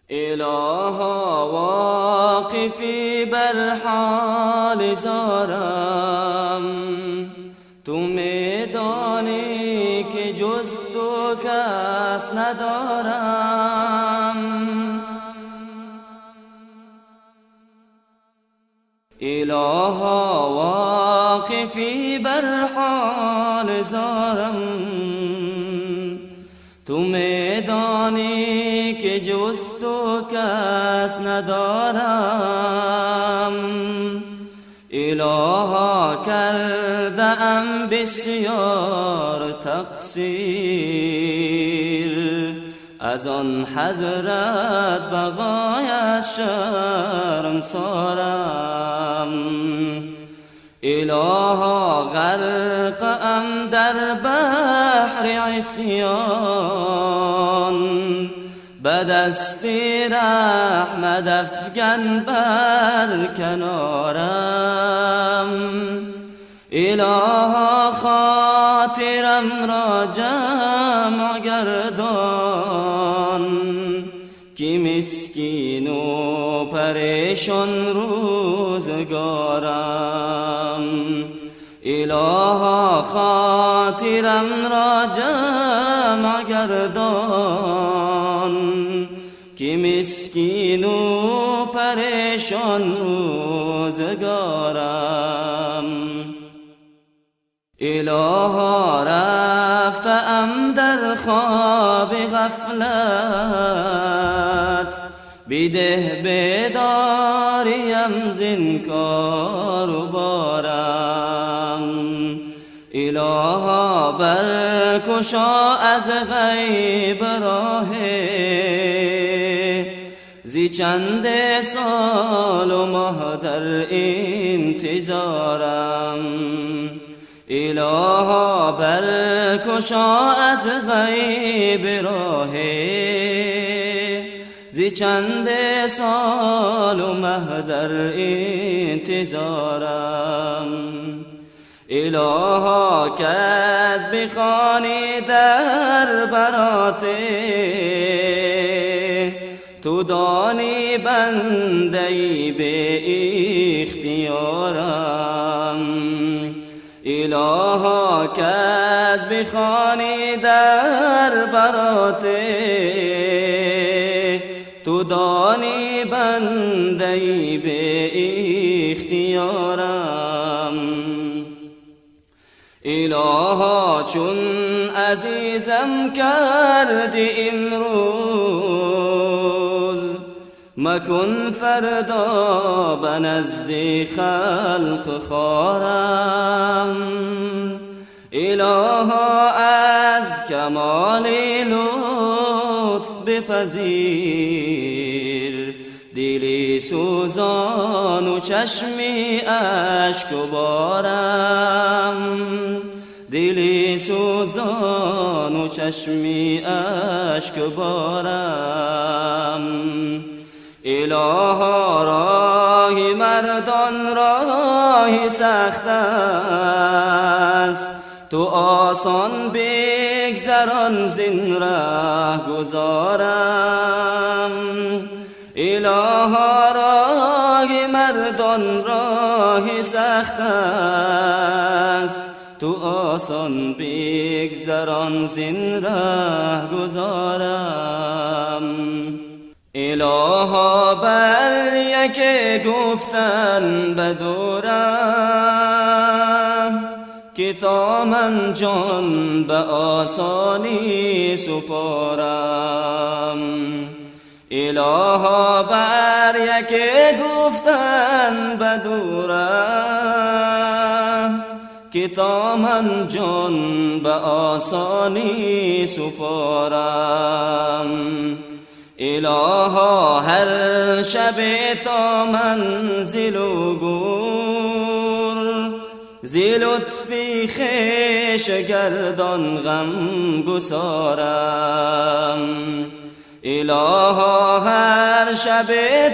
الها واقفی بر حال زارم، تو میدانی که جز تو کس ندارم. الها واقفی بر حال زارم، تو میدانی که جز تو کس ندارم. الها کرده ام بسیار تقصیر، از آن حضرت بغایت شرمسارم. الها غرقم در بحر عصیان، به دستی رحمت افکن بر کنارم. الها خاطرم را جمع گردان، که مسکین و پریشان روزگارم. الها خاطرم را جمع گردان، که مسکین و پریشان روزگارم. الها رفتم در خواب غفلت، بده بیداریم زین کار و بارم. الها برکشا از غیب راهی، زی چند سال و ماه در انتظارم. الها برکشا از غیب راهی، زی چند سال و مه در انتظارم. الها که از بخوانی در براته، تو دانی بنده‌ای به اختیارم. الها که از بخوانی در براته، تو دانی بنده‌ای به اختیارم. الها چون عزیزم کردی امروز، مکن فردا به نزد خلق خوارم. الها از کمال لطف بپذیر، دلی سوزان و چشمی اشک بارم. دلی سوزان و چشمی اشک بارم. الها راه مردان راه سخت است، تو آسان بگذران زین ره گذارم. الها راه مردان راه سخت است، تو آسان بگذران زین ره گذارم. الها بر یک گفتن به دوره، که تا من جان به آسانی سپارم. الها بر یک گفتن به دوره، که تا من جان به آسانی سپارم. الها هر شب تا منزل و گور، زی لطفی خویش گردان غم گسارم. الها هر شب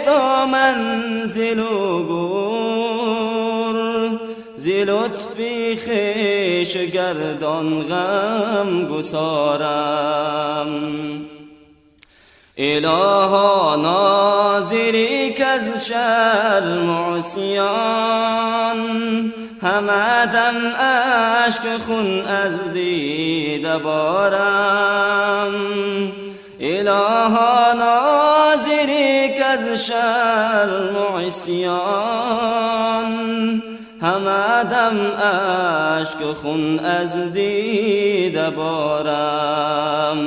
تا منزل و گور، زی لطفی خویش گردان غم گسارم. الها ناظری که از شرم و عصیان همه دم اشک خون از دیده بارم. الها ناظری که از شرم و عصیان همه دم اشک خون از دیده بارم.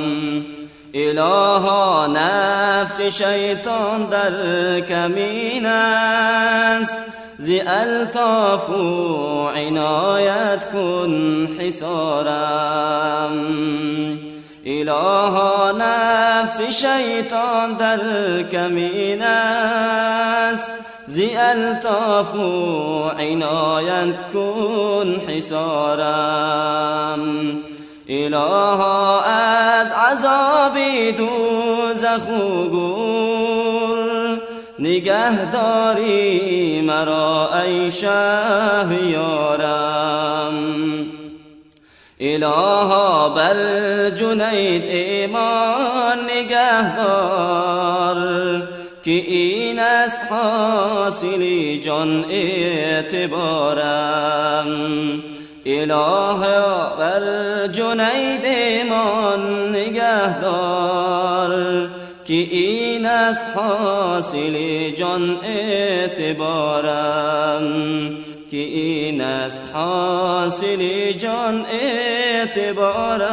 الها نفس شیطان در کمین است، زی الطاف و عنایت کن حصارم. الها نفس شیطان در کمین است، زی الطاف و عنایت کن حصارم. الها از عذاب دوزخ و گور نگهداری مرا ای شهریارم. الها بر جنید ایمان نگهدار که این است حاصل جان اعتبارم. الها بر جنید ایمان نگهدار که این است حاصل جان اعتبارم. که این است حاصل جان اعتبارم.